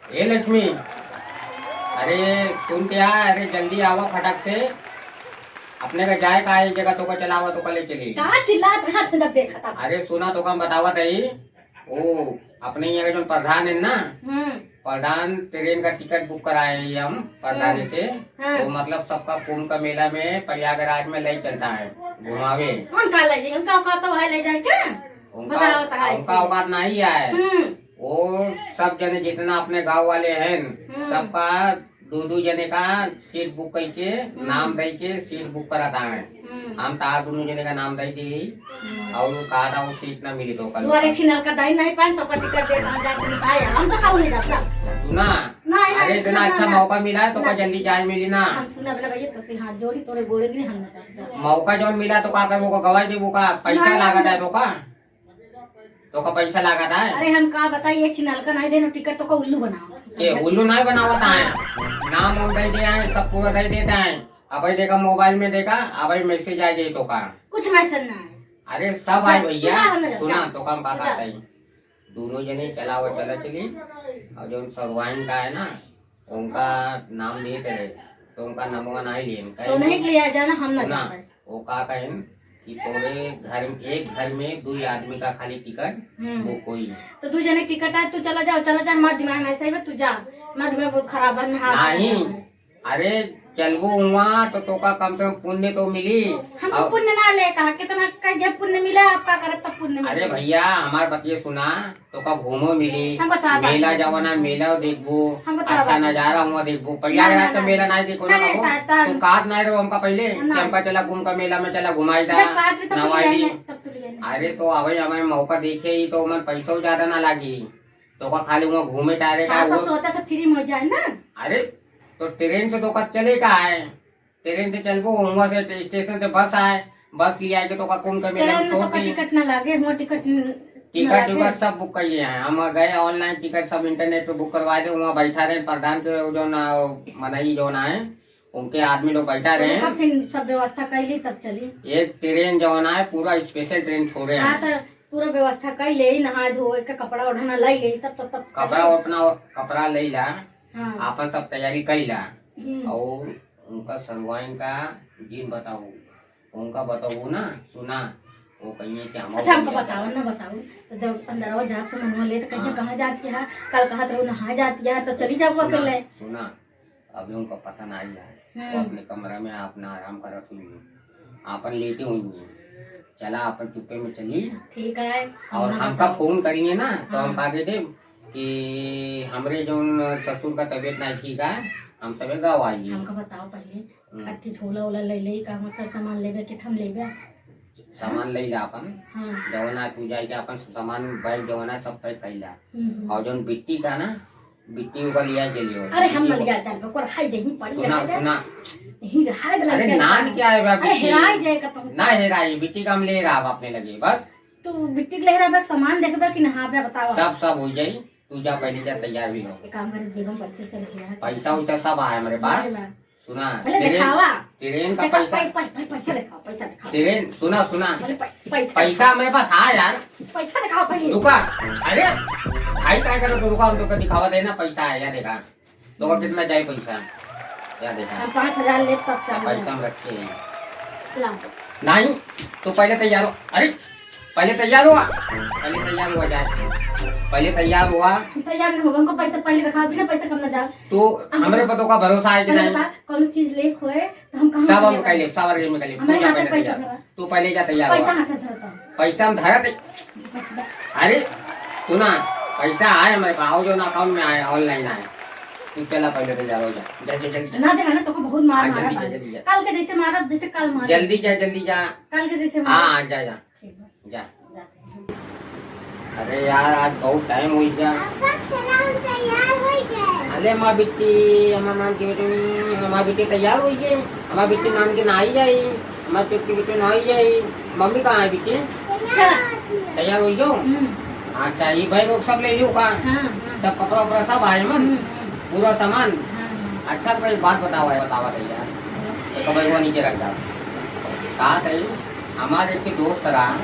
ए लक्ष्मी, अरे सुन क्या, अरे जल्दी आवा फटाक से। अपने का जाए का एक जगह तो का चलावा तो ले चली। कहाँ चिल्लात रहा था, देखा था। अरे सुना तो कम बतावा तही। ओ अपने यहाँ जो प्रधान है ना, प्रधान ट्रेन का टिकट बुक कराए हैं हम प्रधान से। तो मतलब सबका कुंभ का मेला में प्रयागराज में ले चलता है घुमावे। उनका ले जाए, उनका औकात तो है ले जाए क्या? उनका औकात नहीं है। वो सब जने जितना अपने गांव वाले हैं सबका दो जने का सीट बुक करके नाम दे के सीट बुक कराता है। हम तार दोनों जने का नाम दे दी और कहा था वो सीट ना मिली तो कल तुम्हारे खिनल का दाई नहीं पान तो टिकट दे हम जाके निकाया हम तो काऊ नहीं जाता। सुना, अरे इतना अच्छा मौका मिला तो का जल्दी जाए मिली ना। हम सुना बना भैया तो से हाथ जोड़ी तोरे गोड़े नहीं हम ना मौका जो मिला तो का कर वो गवाही दे वो का पैसा लागत है तो का पैसा लागत है। अरे हम का बताइए खिनल का नहीं देनो टिकट तो का उल्लू बनाओ। ये उल्लू नहीं बनावता है, नाम हम दे दिया है सब पूरा दे देता है। अब देखा मोबाइल में देखा अब मैसेज आ जाए तो का कुछ मैसेज ना है। अरे सब आए भैया। सुना तो कम बात आता है। दोनों जने चलाओ चला चली और जो सरवाइन का है ना उनका नाम लिए थे तो उनका नंबर नहीं लिए तो नहीं लिया जाना हम ना सुना वो का कहें कि पूरे एक घर में 2 आदमी का खाली टिकट वो कोई तो 2 जने टिकट है तू चला जा हमारे दिमाग में ऐसा ही तू जा हमारा दिमाग बहुत खराब है नहीं। अरे चलबो हुआ तो का कम से कम पुण्य तो मिली। हमको पुण्य ना ले कहा कितना का पुण्य मिला आपका करे तब पुण्य मिला। अरे भैया हमारे बतिये सुना तो का घूमो मिली तो मेला जवाना मेला देखबो अच्छा नजारा हुआ देखबो। प्रयागराज तो मेला नहीं देखो ना तो कार नहीं रहो हमका पहले हमका चला घूम का मेला में चला घुमाई था नवाई। अरे तो अभी हमें मौका देखे ही तो मन पैसा ज्यादा ना लगी तो का खाली वहाँ घूमे टारे का वो सोचा था फ्री में जाए ना। अरे तो ट्रेन से तो का चले का है, ट्रेन से चलबो वहाँ से स्टेशन से बस आए बस लिया के तो का कुंभ का मेला में छोड़ दी। टिकट ना लागे हुआ टिकट सब बुक कर हैं। हम गए ऑनलाइन टिकट सब इंटरनेट पे बुक करवा दे। वहाँ बैठा रहे प्रधान के जो ना मनई जो ना है उनके आदमी लोग बैठा रहे तो फिर सब व्यवस्था कर ली तब चली। एक ट्रेन जो ना है पूरा स्पेशल ट्रेन छोड़े हैं। तो पूरा व्यवस्था कर ले नहा धोए के कपड़ा ओढ़ना लाई ले सब तो तब कपड़ा अपना कपड़ा ले ला आपन सब तैयारी कर ला और उनका सरवाइन का दिन बताओ उनका बताओ ना। सुना वो कहिए कि अच्छा हमको बताओ ना बताओ तो जब अंदर जाप से मनवा ले तो कहीं कहाँ जाती है कल कहा तो नहा जाती है तो चली जाओ अकेले। सुना अभी उनका पता नहीं है वो अपने कमरे में अपना आराम करत हुई आपन लेटी हुई चला अपन चुप्पे में चली ठीक है। और हमका फोन करिए ना तो हम कहा दे कि हमरे जो ससुर का तबीयत नहीं ठीक है हम सब गाँव आइए। हमको बताओ पहले अट्ठी छोला ओला ले ले का सर सामान लेबे कि हम लेबे सामान ले ला अपन जवना तू जाए के अपन सामान बैग जवना सब पैक कर ला और जो बिट्टी का ना बिट्टी का लिया चलियो। अरे हम लिया चल को खाई दे ही पड़ी सुना सुना नहीं रहा दे। अरे नान क्या है अरे हेराई जाए का ना हेराई बिट्टी का हम ले रहा अपने लगे बस तो बिट्टी ले रहा सामान देखबे कि ना पे बताओ सब हो जाई तू जा पहले जा तैयार भी हो काम करे जीवन पैसे से पैसा उचा सब आया हमारे पास। सुना ट्रेन का पैसा दिखाओ पैसा दिखाओ ट्रेन सुना पैसा मेरे पास आ यार पैसा दिखाओ पहले रुका। अरे भाई क्या करो तो रुका हम तो दिखावा देना पैसा है या देखा तो कितना चाहिए पैसा या देखा 5000 ले तब पैसा हम रखे हैं नहीं तो पहले तैयार हो। अरे पहले तैयार हुआ जाए पहले तैयार हुआ तैयार हो हमको पैसा पहले दिखा भी ना पैसा कम ना जा तो हमारे पतों का भरोसा है कि नहीं कौन चीज ले खोए तो हम कहां सब हम कह ले सब रेट में कह ले तू पहले जा तैयार हुआ पैसा हम धरा दे। अरे सुना पैसा आए हमारे पास जो ना अकाउंट में आए ऑनलाइन आए तू चला पहले तैयार हो जा जल्दी ना देखा ना तो बहुत मार मारा कल के जैसे मारा जैसे कल मारा जल्दी जा कल के जैसे हाँ जा। अरे यार आज बहुत टाइम हो गया। अरे माँ बिट्टी हमारे नाम की बेटी हमारी बेटी तैयार हुई है हमारी बेटी नाम के नहाई जाई हमारी चुटकी बेटी नहाई जाई मम्मी कहाँ है बेटी तैयार हुई जो अच्छा ये भाई को सब ले लियो का सब कपड़ा उपड़ा सब आए मन पूरा सामान। अच्छा तो एक बात बतावा यार एक भाई को नीचे रख जाओ कहा सही हमारे एक दोस्त रहा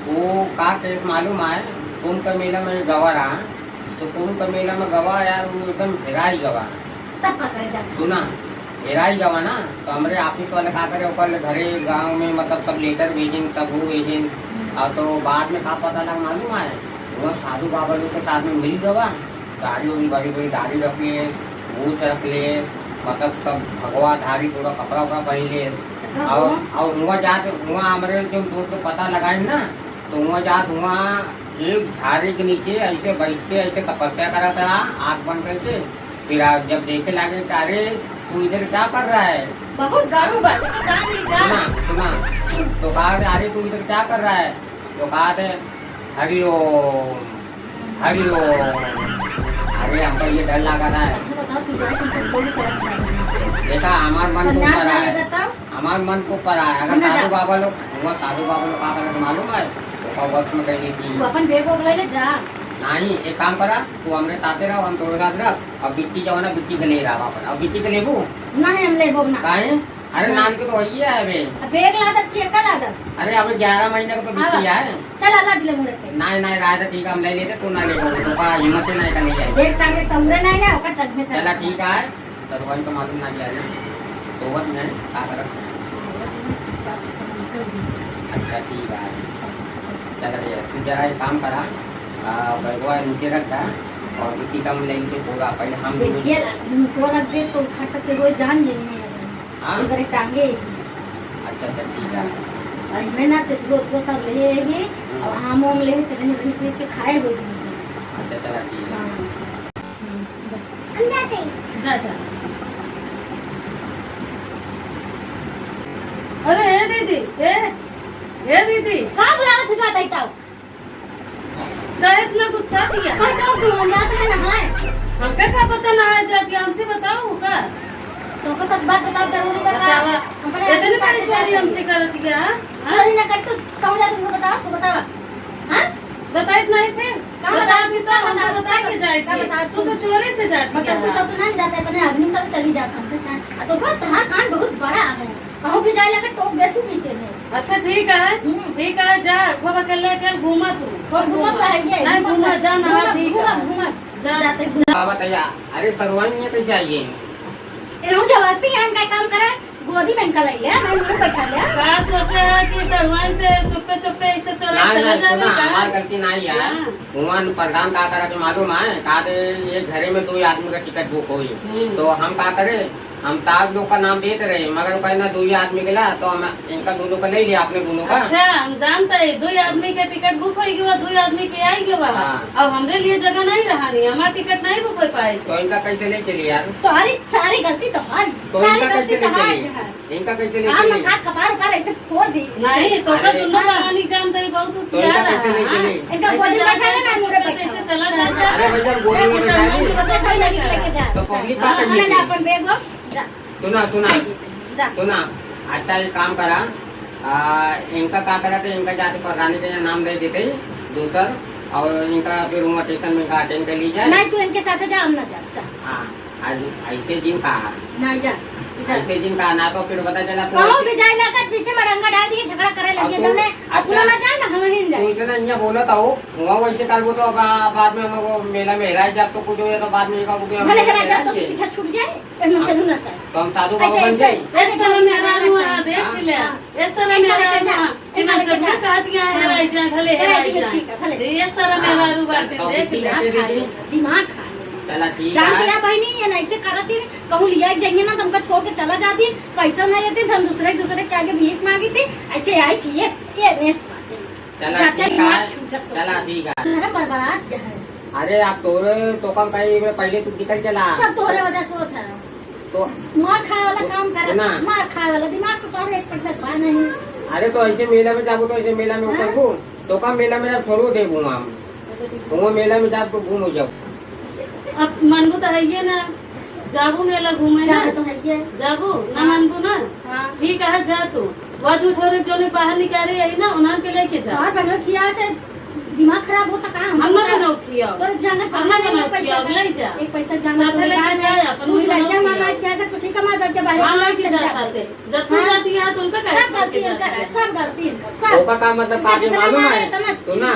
वो का केस मालूम है कुंभ का मेला में गवा रहा तो कुंभ का मेला में गवा यार वो एकदम फेरा ही गवा। तब का करे जाके सुना फेरा ही गवा ना तो हमारे ऑफिस वाले का करे ओकर घरे गांव में मतलब सब लेटर भेजें सब वो भेजें और तो बाद में का पता लगा मालूम है वो साधु बाबा लोग के साथ में मिल गवा दाढ़ी होगी बड़ी बड़ी दाढ़ी रख ले बूझ रख ले मतलब सब भगवा धारी पूरा कपड़ा वपड़ा पहन ले और वहाँ जाते वहाँ हमारे जो दोस्त को पता लगाए ना तो वहाँ जात वहाँ एक झाड़ी के नीचे ऐसे बैठ के ऐसे तपस्या करा था आँख बंद करके फिर आप जब देखे लगे कि अरे तू इधर क्या कर रहा है बहुत गारू बात सुना सुना तो कहा अरे तू इधर क्या कर रहा है तो कहा थे हरिओम हरिओम अरे हमको ये डर लगा रहा है अच्छा बताओ तू जाए तुमको कौन सा देखा हमार मन को संन्यास पर वाले है बताओ हमार मन को पर है अगर साधु बाबा लोग वहाँ साधु बाबा लोग क्या करे मालूम है और बस में कहीं तू अपन बेग वोग ले जा नहीं एक काम करा तू हमरे साथे रहो हम तोरे साथ रह अब बिट्टी जाओ ना बिट्टी के ले रहा वापस अब बिट्टी के लेबू नहीं हम ले बोब ना काहे अरे नान के तो वही है बे बेग ला दब की कल ला दब अरे अब 11 महीने का तो बिट्टी है चल अल्लाह दिले मुड़े पे नहीं नहीं राय तो ठीक है हम ले लेते तू ना ले तो का हिम्मत नहीं का नहीं जाए देख टांगे समरे नहीं ना ओकर तक में चला ठीक है सरवाई तो मालूम ना गया सोबत में का कर अच्छा ठीक है चल रे तू जरा एक काम करा बैगवा नीचे रखता और बिट्टी का ले लेते पूरा पहले हम देखिए नीचे रख दे तो खट से वो जान लेने हाँ इधर टांगे अच्छा अच्छा ठीक है और मैं ना से रोज को सब ले ही और आम ओम ले चले में पीस के खाए हो अच्छा चला ठीक है हम जाते जा जा अरे ए दीदी ए दीदी का बुलावा तू जाता इताओ काहे इतना गुस्सा दिया का का तू हम जाते हैं ना है हमका क्या पता ना है जाके हमसे बताओ का तो को सब बात बताओ जरूरी बता बतावा इतनी सारी चोरी हमसे कर दिया हां चोरी ना कर तू कौन जा तुमको बताओ तो बतावा हां बताइत नहीं थे का बता बताओ भी तो हम बता के जाए का बताओ तू तो चोरी से जाती मतलब है तू नहीं जाता अपने आदमी सब चली जाता हमसे तो को तहां कान बहुत बड़ा है कहो भी जाए लगे टोक दे तू पीछे में अच्छा ठीक है जा खूब अकेले अकेले घूमा तू और घूमा तो है ये नहीं घूमा जा ना ठीक है घूमा जा जाते बाबा तैयार अरे सरवाई में कैसे आइए इन्हों जवासी हम का काम करे गोदी में इनका ले लिया मैं उन्हें बैठा लिया का सोचे है कि सरवाइन से चुप्पे चुप्पे इससे चोरा नहीं चला नहीं जाए सुना का हमारी गलती नहीं है हाँ। भगवान प्रधान का करा के मालूम है कहा दे ये घरे में 2 आदमी का टिकट बुक हुई तो हम क्या करे हम ताज लोग का नाम देते रहे मगर कहना 2 आदमी के ला तो हम इनका दोनों का ले लिया आपने दोनों का अच्छा हम जानते है 2 आदमी के टिकट बुक हो गया 2 आदमी के आई गया हाँ। अब हमरे लिए जगह नहीं रहा नहीं हमारा टिकट नहीं बुक हो पाए तो इनका कैसे ले चलिए यार सारी गलती तो हमारी तो सारी इनका गलती कैसे तो ले हमारी चलिए है इनका कैसे ले हम चलिए का कपार पर ऐसे फोड़ दी नहीं तो का अरे, दोनों हाँ। कहानी जानते ही बहुत तो इनका होशियार कैसे ले है चलिए इनका गोदी में बैठा लेना मुझे बैठा कैसे चला जाता अरे भैया गोदी में बैठा तो पब्लिक का कहिए अपन बैग जा सुना सुना जा सुना अच्छा ये काम करा इनका क्या करा था इनका जाते प्रधानी के नाम दे देते दूसर और इनका फिर वहाँ स्टेशन में इनका अटेंड कर लीजिए नहीं तू इनके साथ जा हम ना जा हाँ आज ऐसे दिन कहा नहीं जा ऐसे दिन कहा ना तो फिर पता चला तो कहो भी जाए लगा पीछे में रंगा डाल दिए झगड़ा करे लगे जब ने अपना ना जाए ना हम ही तू जाए इतना यहाँ बोला था वहाँ वैसे कर वो तो बाद में हमको मेला में हेराई जब तो कुछ हो तो बाद में भले हरा जा तो पीछे छूट जाए इसमें से ना चाहिए तो हम साधु बाबा बन जाए इस तरह मेरा रुआ देख ले इस तरह मेरा रुआ इतना से कहा दिया है राई जा भले राई जा इस तरह मेरा रुआ देख ले दिमाग खा चला ठीक जान है लिया बहनी ये नहीं से करती कहूँ लिया जाइए ना तुमको छोड़ के चला जाती पैसा नहीं देते हम दूसरे के आगे भीख मांगी थी ऐसे आई थी ये नेस चला ठीक है चला ठीक है बरबरात जाए अरे आप तोरे तो कम कहीं पहले तू निकल चला सब तोरे वजह से होता है तो मार खाए वाला काम करे सुना। मार खाए वाला दिमाग तो तोरे एक पैसा पाए नहीं अरे तो ऐसे मेला में जाबो तो ऐसे मेला में उतरबू तो कम मेला में जब छोड़ो दे घूमा घूमो मेला में जाब तो घूम हो जाओ अब मनबू तो है ये ना जाबू मेला घूमे ना जाके तो है ये जाबू ना मनबू ना हाँ ठीक है जा तू वह झूठोरे जो ने बाहर निकाले यही ना उन्हां के लेके जा और पहले किया से दिमाग खराब होता काम हम ना नौ किया तो जाने हमने पढ़ना नहीं नौ किया अब ले जा एक पैसा जाना साथे लेके जाए अपन कुछ मुझे लड़का नौ मामा किया। किया से कुछ ही कमा करके बाहर हाँ लेके जा साथे जब तू हाँ। जाती है तो उनका सब कैसे गलती लेके इनका जाती है, है सब गलती इनका, तो सब का काम मतलब इनका पापी जितना मालूम मारे है इतना सुना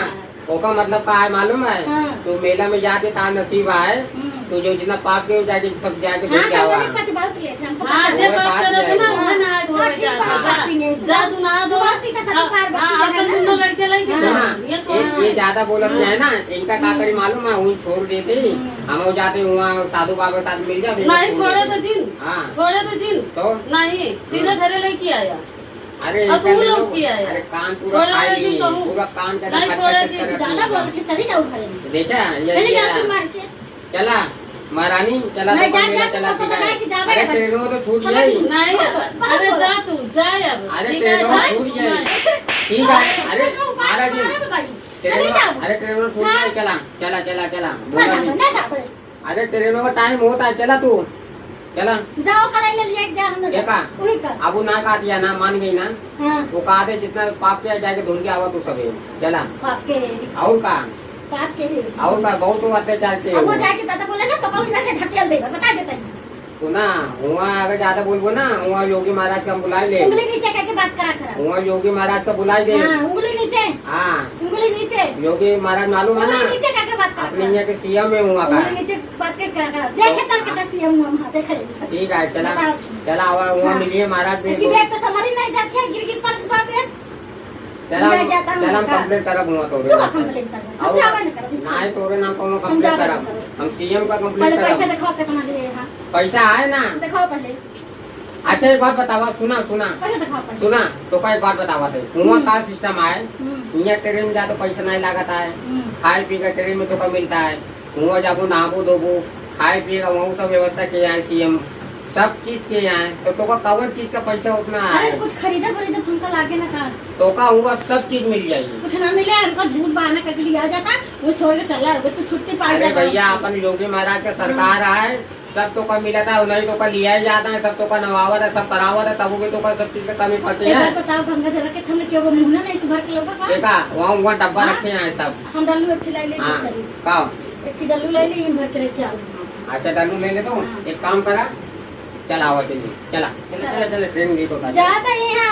ओका मतलब का है मालूम है? हाँ। तू मेला में जाके तार नसीब है, तू जो जितना पाप के जाके सब जाके हाँ, भेज जावा। समझे, कुछ बहुत ले थे, हमको हाँ पता जे है। वो बात बात करे है। ना वहाँ नहा धोए हाँ, ठीक जा बात जा है। जा तू नहा धो वासी का सब पार्वती हाँ, जगह अपन ना। दोनों लड़के लेके हाँ। जा ये छोड़ ये ज्यादा बोलत है ना, इनका का करी मालूम है? उन छोड़ देते हम हो जाते वहाँ साधु बाबा के साथ मिल जाते। नहीं छोड़े तो जिन हाँ छोड़े तो जिन तो नहीं सीधे घरे लेके आया अरे और तू इनका लोग देखो, किया है। अरे कान पूरा छोड़े खाई वाले दिन ली, कहूँ। पूरा कान का नहीं, छोड़े दिन ज्यादा बोल के चली जाओ घरे में। देखा चली जाओ तुम मार के। चला महारानी चला नहीं, तो जा, मेला जा, चला तो बताया कि जावे अरे अब। ट्रेनों तो छूट समझ गई। ली। नहीं अरे जा तू जा अब अरे ठीक है ट्रेनों जा छूट तू, गई। नहीं। ठीक है अरे महाराज जी चली ट्रेनों जाओ। अरे ट्रेनों छूट हाँ। गई। चला चला चला चला ना बोला जाओ, जी। ना जाओ। अरे ट्रेनों का टाइम होता है, चला तू चला। जाओ कलाई ले लिया जा हमने। देखा? वही कर। अब वो ना काट दिया ना, मान गई ना, हाँ, वो कहा दे जितना पाप किया जाके धुन के आवा तू सबे चला। पाप के और का पाप के और का बहुत वो अत्याचार के अब वो जाके दादा बोले ना कपाल में से ढकेल देगा, बता देता है। सुना वहाँ अगर ज्यादा बोलबो ना, वहाँ योगी महाराज का हम बुला ले, उंगली नीचे करके बात करा करा। वहाँ योगी महाराज का बुला दे। हाँ, उंगली नीचे, हाँ उंगली नीचे, योगी महाराज मालूम है उंगली ना, नीचे करके बात करा अपने करा। यहाँ के सीएम में हुआ का। उंगली नीचे बात के करा करा। देखे तर कितना सीएम हुआ वहाँ, देखे। ठीक है चला बताओ। चला वहाँ हाँ। मिलिए महाराज उनकी में। बेट तो समझ नहीं जाती है, गिर गिर पर बाबे। चला मैं जाता हूँ चला हम उनका। कंप्लेंट करब हुआ तू तोरे का कंप्लेंट कर। हम और जावे न कर। ना ही तोरे नाम को हम कंप्लेंट जावे करब, न करब। हम सीएम का पहले कंप्लेंट पैसा करब। दिखाओ कितना दे रहा। पैसा है ना? दिखाओ पहले। अच्छा एक बात बतावा, सुना सुना पैसा दिखाओ पहले। सुना तो का एक बात बतावा थे, वहाँ का सिस्टम है, हम्म, यहाँ ट्रेन में जा तो पैसा नहीं लागता है, हम्म। खाए पी का ट्रेन में तो का मिलता है, वहाँ जाबो नहाबो धोबो खाए पिए का वहाँ सब व्यवस्था किए हैं सीएम, सब चीज के यहाँ है। तो का कौन चीज का पैसा उतना अरे है? कुछ खरीदा खरीदा तुमको लागे ना का तो का हुआ सब चीज मिल जाएगी। कुछ ना मिले हमको झूठ बहाना करके लिया जाता वो छोड़ के चला अबे तो छुट्टी पा अरे भैया अपन योगी महाराज का सरकार है, सब तो का मिला था, नहीं तो का लिया ही जाता है, सब तो का नवावत है, सब करावत है, तब भी तो का सब चीज का कमी पड़ती एक बार है। बताओ गंगा जल के हमने क्यों मुंह में इस भर के लोगों का देखा वहाँ वहाँ डब्बा हाँ? रखे हैं सब। हम डल्लू एक खिलाई ले हाँ चली का एक डल्लू ले ली इन भर के लेके आओ अच्छा डालू ले ले तो एक काम करा, चला आवा चलिए चला चला चला चला ट्रेन लेट होता है। जाता है यहाँ